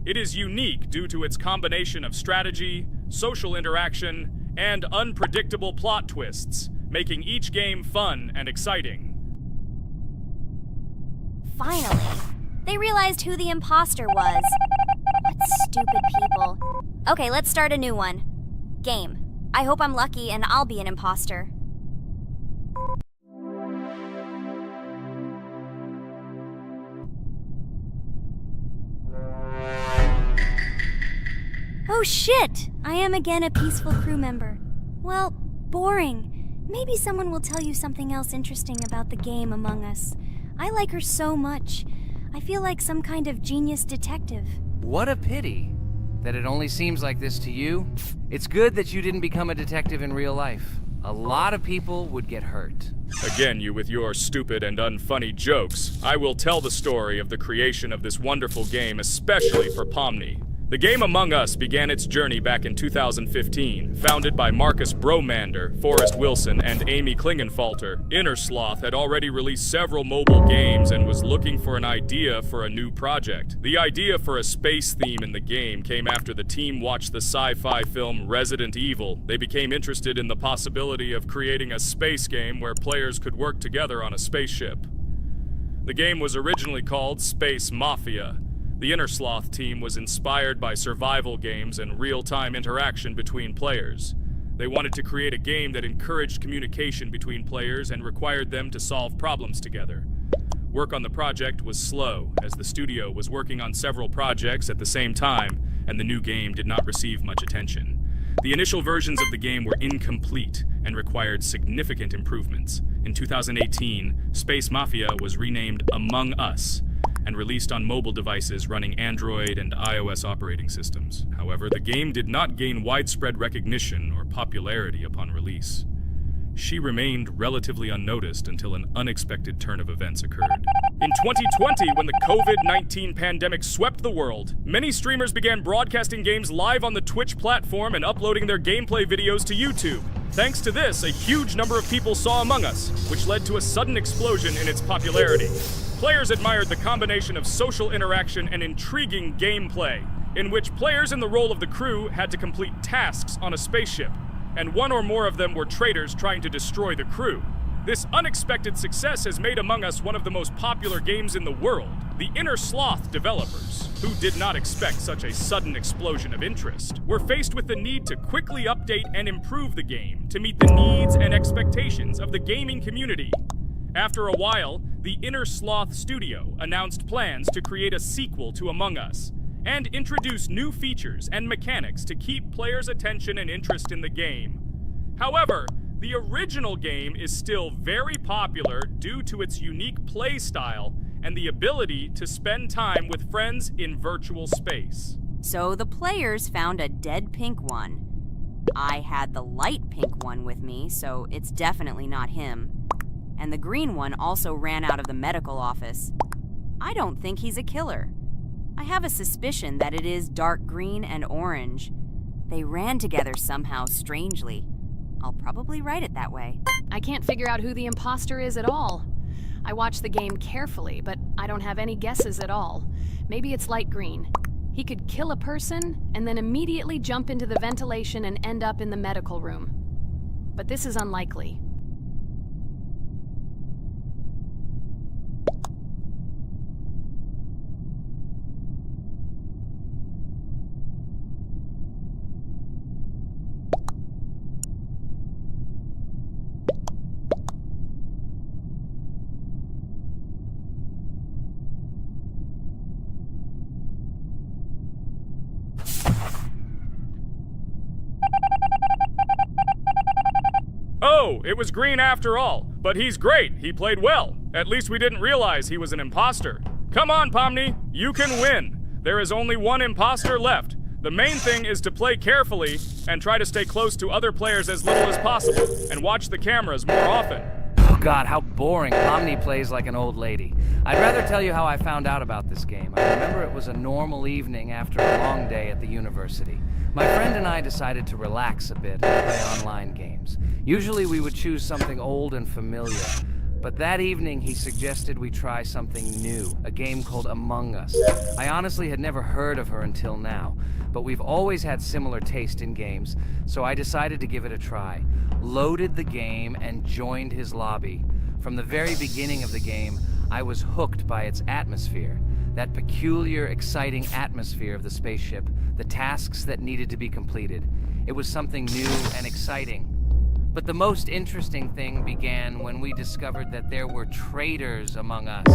It is unique due to its combination of strategy, social interaction, and unpredictable plot twists, making each game fun and exciting.
Finally, they realized who the imposter was. What stupid people. Okay, let's start a new one. Game. I hope I'm lucky and I'll be an imposter. Oh shit! I am again a peaceful crew member. Well, boring. Maybe someone will tell you something else interesting about the game Among Us. I like her so much. I feel like some kind of genius detective.
What a pity that it only seems like this to you. It's good that you didn't become a detective in real life. A lot of people would get hurt.
Again, you with your stupid and unfunny jokes. I will tell the story of the creation of this wonderful game, especially for Pomni. The game Among Us began its journey back in 2015. Founded by Marcus Bromander, Forrest Wilson, and Amy Klingenfalter, Innersloth had already released several mobile games and was looking for an idea for a new project. The idea for a space theme in the game came after the team watched the sci-fi film Resident Evil. They became interested in the possibility of creating a space game where players could work together on a spaceship. The game was originally called Space Mafia. The Innersloth team was inspired by survival games and real-time interaction between players. They wanted to create a game that encouraged communication between players and required them to solve problems together. Work on the project was slow, as the studio was working on several projects at the same time, and the new game did not receive much attention. The initial versions of the game were incomplete and required significant improvements. In 2018, Space Mafia was renamed Among Us, and released on mobile devices running Android and iOS operating systems. However, the game did not gain widespread recognition or popularity upon release. She remained relatively unnoticed until an unexpected turn of events occurred. In 2020, when the COVID-19 pandemic swept the world, many streamers began broadcasting games live on the Twitch platform and uploading their gameplay videos to YouTube. Thanks to this, a huge number of people saw Among Us, which led to a sudden explosion in its popularity. Players admired the combination of social interaction and intriguing gameplay, in which players in the role of the crew had to complete tasks on a spaceship, and one or more of them were traitors trying to destroy the crew. This unexpected success has made Among Us one of the most popular games in the world. The Innersloth developers, who did not expect such a sudden explosion of interest, were faced with the need to quickly update and improve the game to meet the needs and expectations of the gaming community. After a while, the Innersloth studio announced plans to create a sequel to Among Us and introduce new features and mechanics to keep players' attention and interest in the game. However, the original game is still very popular due to its unique play style and the ability to spend time with friends in virtual space.
So the players found a dead pink one. I had the light pink one with me, so it's definitely not him. And the green one also ran out of the medical office. I don't think he's a killer. I have a suspicion that it is dark green and orange. They ran together somehow strangely. I'll probably write it that way.
I can't figure out who the imposter is at all. I watched the game carefully, but I don't have any guesses at all. Maybe it's light green. He He could kill a person and then immediately jump into the ventilation and end up in the medical room. But this is unlikely.
Oh, it was Green after all. But he's great. He played well. At least we didn't realize he was an imposter. Come on, Pomni. You can win. There is only one imposter left. The main thing is to play carefully and try to stay close to other players as little as possible and watch the cameras more often.
Oh God, how boring. Pomni plays like an old lady. I'd rather tell you how I found out about this game. I remember it was a normal evening after a long day at the university. My friend and I decided to relax a bit and play online games. Usually we would choose something old and familiar, but that evening he suggested we try something new, a game called Among Us. I honestly had never heard of her until now, but we've always had similar taste in games, so I decided to give it a try. Loaded the game and joined his lobby. From the very beginning of the game, I was hooked by its atmosphere. That peculiar, exciting atmosphere of the spaceship, the tasks that needed to be completed. It was something new and exciting. But the most interesting thing began when we discovered that there were traitors among us.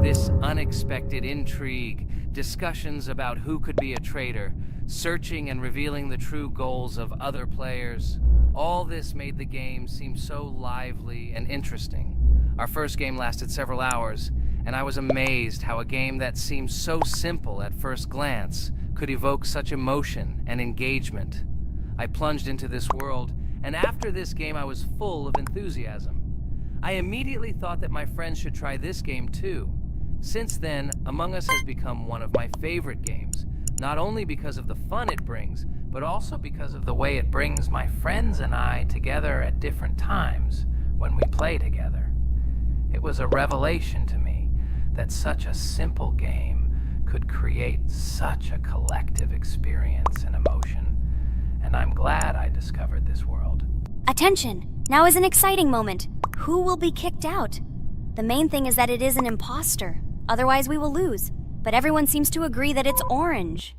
This unexpected intrigue, discussions about who could be a traitor, searching and revealing the true goals of other players. All this made the game seem so lively and interesting. Our first game lasted several hours, and I was amazed how a game that seemed so simple at first glance could evoke such emotion and engagement. I plunged into this world, and after this game I was full of enthusiasm. I immediately thought that my friends should try this game too. Since then, Among Us has become one of my favorite games, not only because of the fun it brings, but also because of the way it brings my friends and I together at different times when we play together. It was a revelation to me that such a simple game could create such a collective experience and emotion, and I'm glad I discovered this world.
Attention! Now is an exciting moment. Who will be kicked out? The main thing is that it is an imposter. Otherwise we will lose. But everyone seems to agree that it's orange.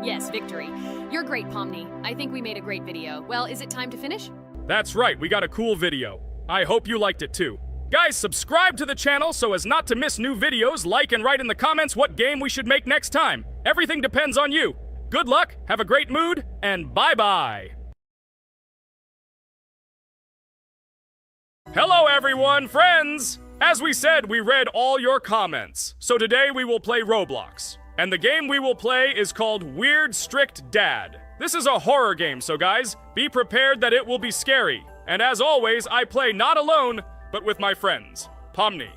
Yes, victory. You're great, Pomni. I think we made a great video. Well, is it time to finish?
That's right, we got a cool video. I hope you liked it too. Guys, subscribe to the channel so as not to miss new videos, like and write in the comments what game we should make next time. Everything depends on you. Good luck, have a great mood, and bye-bye. Hello everyone, friends! As we said, we read all your comments. So today we will play Roblox. And the game we will play is called Weird Strict Dad. This is a horror game, so guys, be prepared that it will be scary. And as always, I play not alone, but with my friends, Pomni,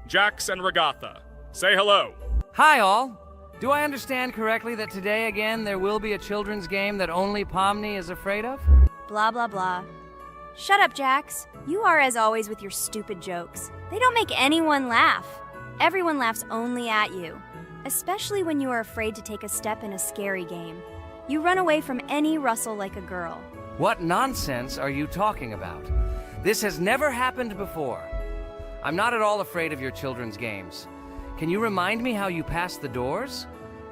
Jax, and Regatha. Say hello.
Hi all! Do I understand correctly that today again there will be a children's game that only Pomni is afraid of?
Blah, blah, blah. Shut up, Jax. You are as always with your stupid jokes. They don't make anyone laugh. Everyone laughs only at you. Especially when you are afraid to take a step in a scary game. You run away from any rustle like a girl.
What nonsense are you talking about? This has never happened before. I'm not at all afraid of your children's games. Can you remind me how you passed the doors?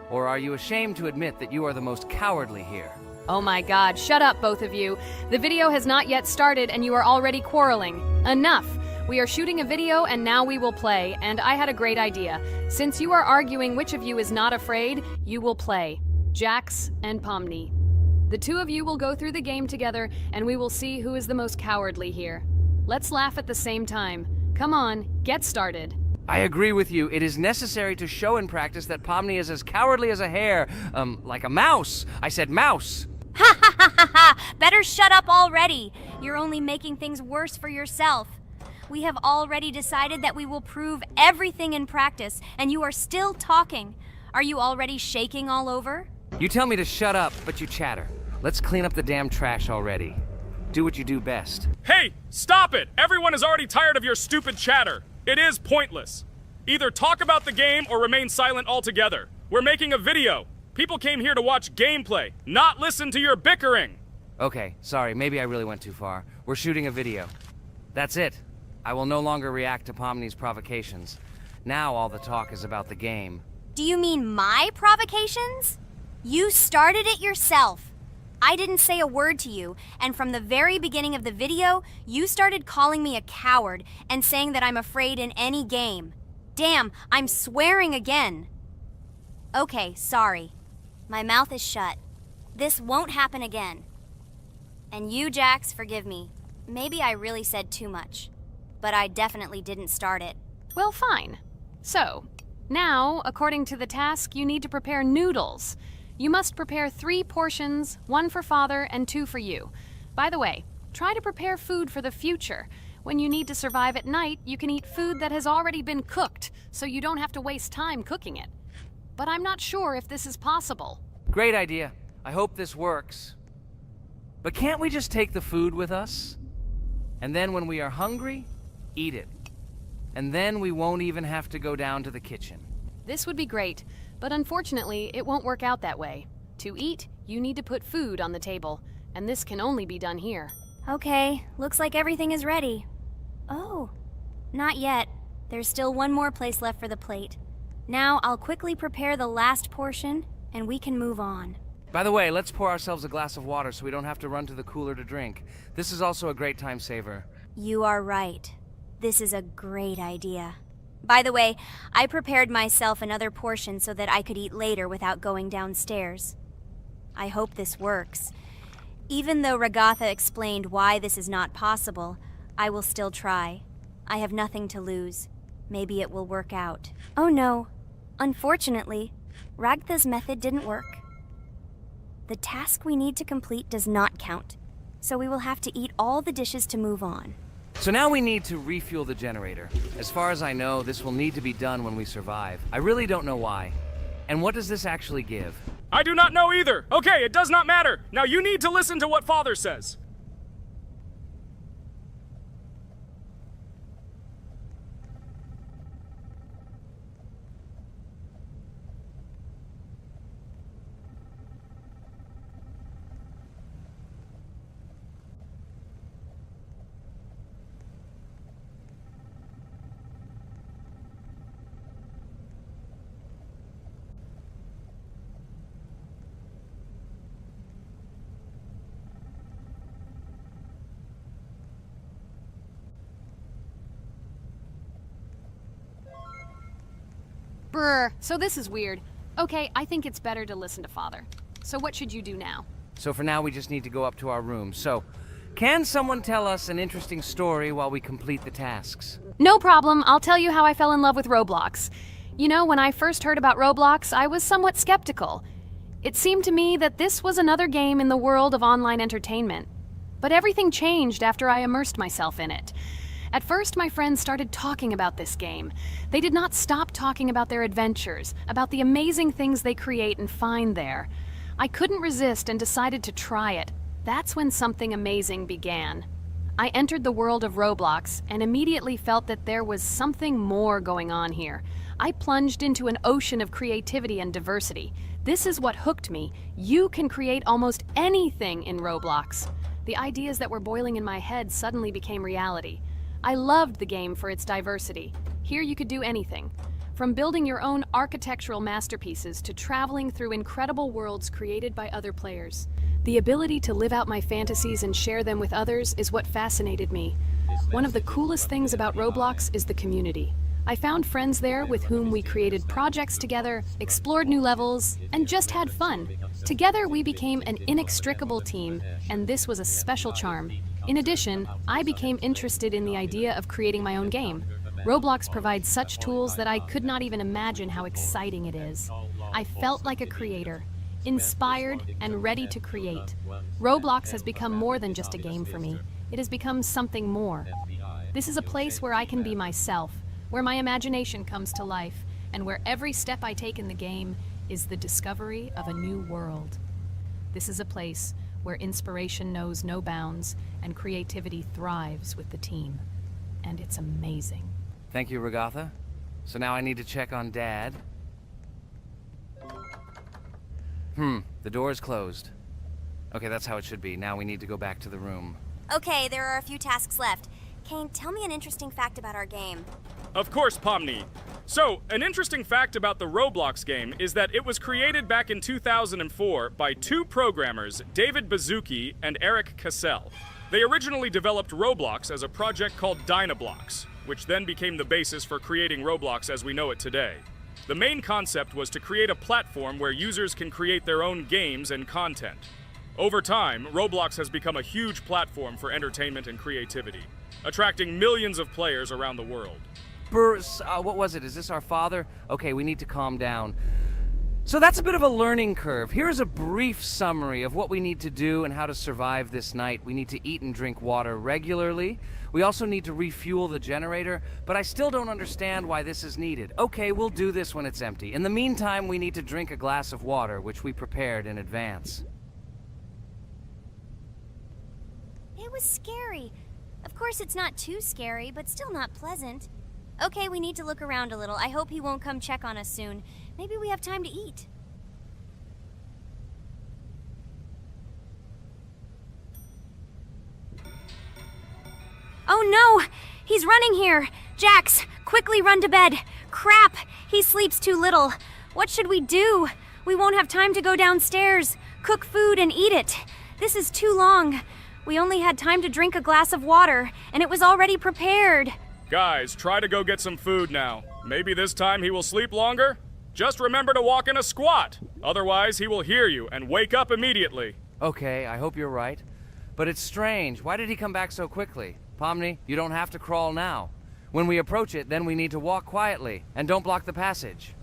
Or are you ashamed to admit that you are the most cowardly here?
Oh my God, shut up, both of you. The video has not yet started and you are already quarreling. Enough! We are shooting a video and now we will play, and I had a great idea. Since you are arguing which of you is not afraid, you will play. Jax and Pomni. The two of you will go through the game together and we will see who is the most cowardly here. Let's laugh at the same time. Come on, get started.
I agree with you. It is necessary to show in practice that Pomni is as cowardly as a hare. Like a mouse. I said mouse.
Ha ha ha ha ha! Better shut up already! You're only making things worse for yourself. We have already decided that we will prove everything in practice, and you are still talking. Are you already shaking all over?
You tell me to shut up, but you chatter. Let's clean up the damn trash already. Do what you do best.
Hey, stop it! Everyone is already tired of your stupid chatter. It is pointless. Either talk about the game or remain silent altogether. We're making a video. People came here to watch gameplay, not listen to your bickering.
Okay, sorry, maybe I really went too far. We're shooting a video. That's it. I will no longer react to Pomni's provocations. Now all the talk is about the game.
Do you mean my provocations? You started it yourself. I didn't say a word to you, and from the very beginning of the video, you started calling me a coward and saying that I'm afraid in any game. Damn, I'm swearing again. Okay, sorry. My mouth is shut. This won't happen again. And you, Jax, forgive me. Maybe I really said too much, but I definitely didn't start it.
Well, fine. So, now, according to the task, you need to prepare noodles. You must prepare 3 portions, 1 for Father and 2 for you. By the way, try to prepare food for the future. When you need to survive at night, you can eat food that has already been cooked, so you don't have to waste time cooking it. But I'm not sure if this is possible.
Great idea. I hope this works. But can't we just take the food with us? And then when we are hungry, eat it. And then we won't even have to go down to the kitchen.
This would be great, but unfortunately, it won't work out that way. To eat, you need to put food on the table, and this can only be done here.
Okay, looks like everything is ready. Oh, not yet. There's still one more place left for the plate. Now I'll quickly prepare the last portion, and we can move on.
By the way, let's pour ourselves a glass of water so we don't have to run to the cooler to drink. This is also a great time saver.
You are right. This is a great idea. By the way, I prepared myself another portion so that I could eat later without going downstairs. I hope this works. Even though Ragatha explained why this is not possible, I will still try. I have nothing to lose. Maybe it will work out. Oh no. Unfortunately, Ragatha's method didn't work. The task we need to complete does not count, so we will have to eat all the dishes to move on.
So now we need to refuel the generator. As far as I know, this will need to be done when we survive. I really don't know why. And what does this actually give?
I do not know either. Okay, it does not matter. Now you need to listen to what Father says.
Brr, so this is weird. Okay, I think it's better to listen to Father. So what should you do now?
So for now, we just need to go up to our room. So, can someone tell us an interesting story while we complete the tasks?
No problem, I'll tell you how I fell in love with Roblox. You know, when I first heard about Roblox, I was somewhat skeptical. It seemed to me that this was another game in the world of online entertainment. But everything changed after I immersed myself in it. At first, my friends started talking about this game. They did not stop talking about their adventures, about the amazing things they create and find there. I couldn't resist and decided to try it. That's when something amazing began. I entered the world of Roblox and immediately felt that there was something more going on here. I plunged into an ocean of creativity and diversity. This is what hooked me. You can create almost anything in Roblox. The ideas that were boiling in my head suddenly became reality. I loved the game for its diversity. Here you could do anything. From building your own architectural masterpieces to traveling through incredible worlds created by other players. The ability to live out my fantasies and share them with others is what fascinated me. One of the coolest things about Roblox is the community. I found friends there with whom we created projects together, explored new levels, and just had fun. Together we became an inextricable team, and this was a special charm. In addition, I became interested in the idea of creating my own game. Roblox provides such tools that I could not even imagine how exciting it is. I felt like a creator, inspired and ready to create. Roblox has become more than just a game for me. It has become something more. This is a place where I can be myself, where my imagination comes to life, and where every step I take in the game is the discovery of a new world. This is a place where inspiration knows no bounds and creativity thrives with the team. And it's amazing.
Thank you, Ragatha. So now I need to check on Dad. The door is closed. Okay, that's how it should be. Now we need to go back to the room.
Okay, there are a few tasks left. Kane, tell me an interesting fact about our game.
Of course, Pomni. So, an interesting fact about the Roblox game is that it was created back in 2004 by two programmers, David Baszucki and Eric Cassell. They originally developed Roblox as a project called Dynablocks, which then became the basis for creating Roblox as we know it today. The main concept was to create a platform where users can create their own games and content. Over time, Roblox has become a huge platform for entertainment and creativity, attracting millions of players around the world.
What was it? Is this our father? Okay, we need to calm down. So that's a bit of a learning curve. Here's a brief summary of what we need to do and how to survive this night. We need to eat and drink water regularly. We also need to refuel the generator, but I still don't understand why this is needed. Okay, we'll do this when it's empty. In the meantime, we need to drink a glass of water, which we prepared in advance.
It was scary. Of course, it's not too scary, but still not pleasant. Okay, we need to look around a little. I hope he won't come check on us soon. Maybe we have time to eat. Oh no! He's running here! Jax, quickly run to bed! Crap! He sleeps too little. What should we do? We won't have time to go downstairs, cook food, and eat it. This is too long. We only had time to drink a glass of water, and it was already prepared.
Guys, try to go get some food now. Maybe this time he will sleep longer? Just remember to walk in a squat. Otherwise, he will hear you and wake up immediately.
Okay, I hope you're right. But it's strange. Why did he come back so quickly? Pomni, you don't have to crawl now. When we approach it, then we need to walk quietly. And don't block the passage.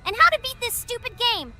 And how to beat this stupid game.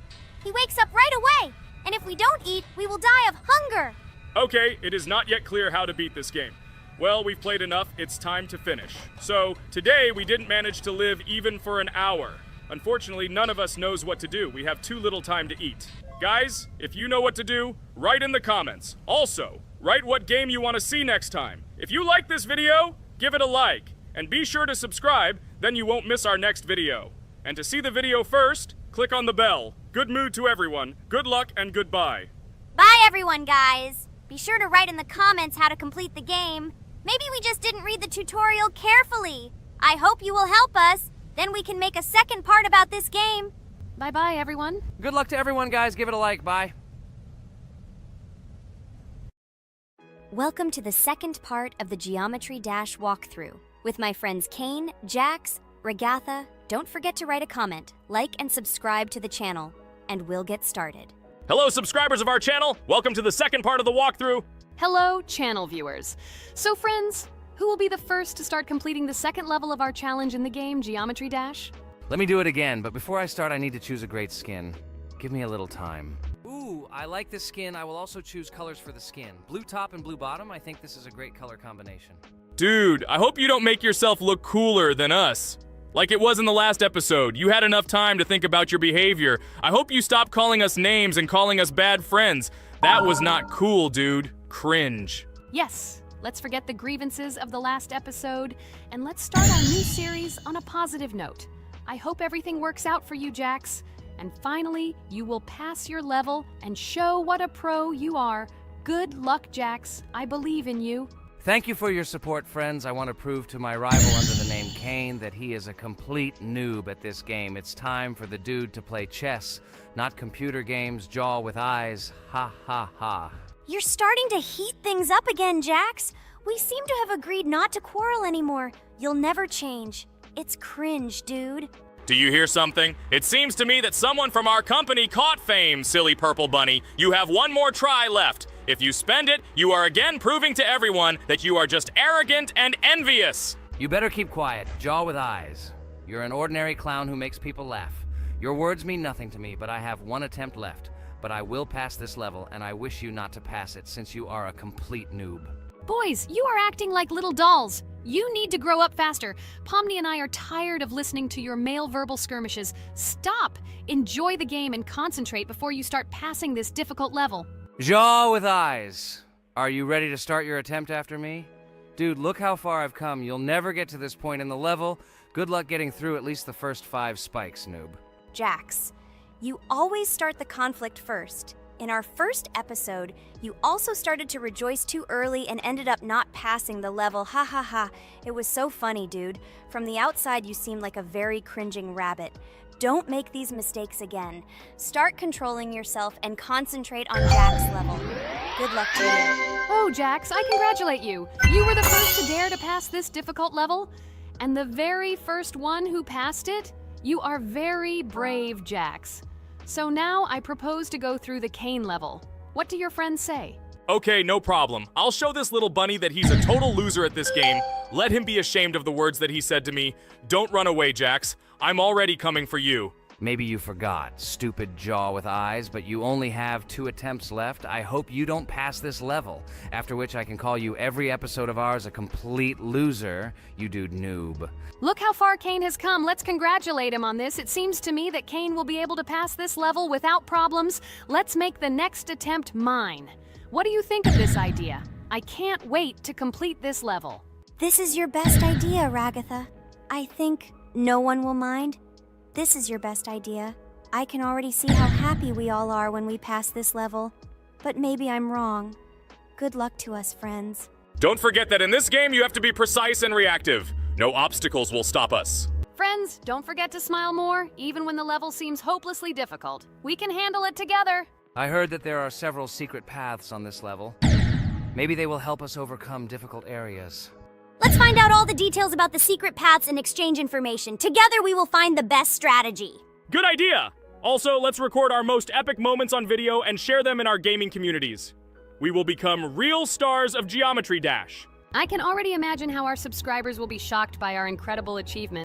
He wakes up right away, and if we don't eat, we will die of hunger.
Okay, it is not yet clear how to beat this game. Well, we've played enough, it's time to finish. So, today we didn't manage to live even for an hour. Unfortunately, none of us knows what to do. We have too little time to eat. Guys, if you know what to do, write in the comments. Also, write what game you want to see next time. If you like this video, give it a like. And be sure to subscribe, then you won't miss our next video. And to see the video first, click on the bell. Good mood to everyone, good luck, and goodbye.
Bye everyone, guys. Be sure to write in the comments how to complete the game. Maybe we just didn't read the tutorial carefully. I hope you will help us. Then we can make a second part about this game.
Bye-bye, everyone.
Good luck to everyone, guys. Give it a like. Bye.
Welcome to the second part of the Geometry Dash walkthrough. With my friends Kane, Jax, Regatha. Don't forget to write a comment, like, and subscribe to the channel, and we'll get started.
Hello, subscribers of our channel. Welcome to the second part of the walkthrough.
Hello, channel viewers. So, friends, who will be the first to start completing the second level of our challenge in the game, Geometry Dash?
Let me do it again, but before I start, I need to choose a great skin. Give me a little time. Ooh, I like this skin. I will also choose colors for the skin. Blue top and blue bottom. I think this is a great color combination.
Dude, I hope you don't make yourself look cooler than us. Like it was in the last episode, you had enough time to think about your behavior. I hope you stop calling us names and calling us bad friends. That was not cool, dude. Cringe.
Yes, let's forget the grievances of the last episode, and let's start our new series on a positive note. I hope everything works out for you, Jax. And finally, you will pass your level and show what a pro you are. Good luck, Jax. I believe in you.
Thank you for your support, friends. I want to prove to my rival under the name Kane that he is a complete noob at this game. It's time for the dude to play chess, not computer games, jaw with eyes. Ha ha ha.
You're starting to heat things up again, Jax. We seem to have agreed not to quarrel anymore. You'll never change. It's cringe, dude.
Do you hear something? It seems to me that someone from our company caught fame, silly purple bunny. You have one more try left. If you spend it, you are again proving to everyone that you are just arrogant and envious.
You better keep quiet, jaw with eyes. You're an ordinary clown who makes people laugh. Your words mean nothing to me, but I have one attempt left. But I will pass this level, and I wish you not to pass it since you are a complete noob.
Boys, you are acting like little dolls. You need to grow up faster. Pomni and I are tired of listening to your male verbal skirmishes. Stop! Enjoy the game and concentrate before you start passing this difficult level.
Jaw with eyes. Are you ready to start your attempt after me? Dude, look how far I've come. You'll never get to this point in the level. Good luck getting through at least the first 5 spikes, noob.
Jax, you always start the conflict first. In our first episode, you also started to rejoice too early and ended up not passing the level. Ha ha ha. It was so funny, dude. From the outside, you seemed like a very cringing rabbit. Don't make these mistakes again. Start controlling yourself and concentrate on Jax's level. Good luck to you.
Oh, Jax, I congratulate you. You were the first to dare to pass this difficult level, and the very first one who passed it. You are very brave, Jax. So now I propose to go through the cane level. What do your friends say?
Okay, no problem. I'll show this little bunny that he's a total loser at this game. Let him be ashamed of the words that he said to me. Don't run away, Jax. I'm already coming for you.
Maybe you forgot, stupid jaw with eyes, but you only have 2 attempts left. I hope you don't pass this level, after which I can call you every episode of ours a complete loser, you dude noob.
Look how far Kane has come. Let's congratulate him on this. It seems to me that Kane will be able to pass this level without problems. Let's make the next attempt mine. What do you think of this idea? I can't wait to complete this level.
This is your best idea, Ragatha. I think no one will mind. This is your best idea. I can already see how happy we all are when we pass this level. But maybe I'm wrong. Good luck to us, friends.
Don't forget that in this game you have to be precise and reactive. No obstacles will stop us.
Friends, don't forget to smile more, even when the level seems hopelessly difficult. We can handle it together.
I heard that there are several secret paths on this level. Maybe they will help us overcome difficult areas.
Let's find out all the details about the secret paths and exchange information. Together we will find the best strategy.
Good idea! Also, let's record our most epic moments on video and share them in our gaming communities. We will become real stars of Geometry Dash.
I can already imagine how our subscribers will be shocked by our incredible achievement.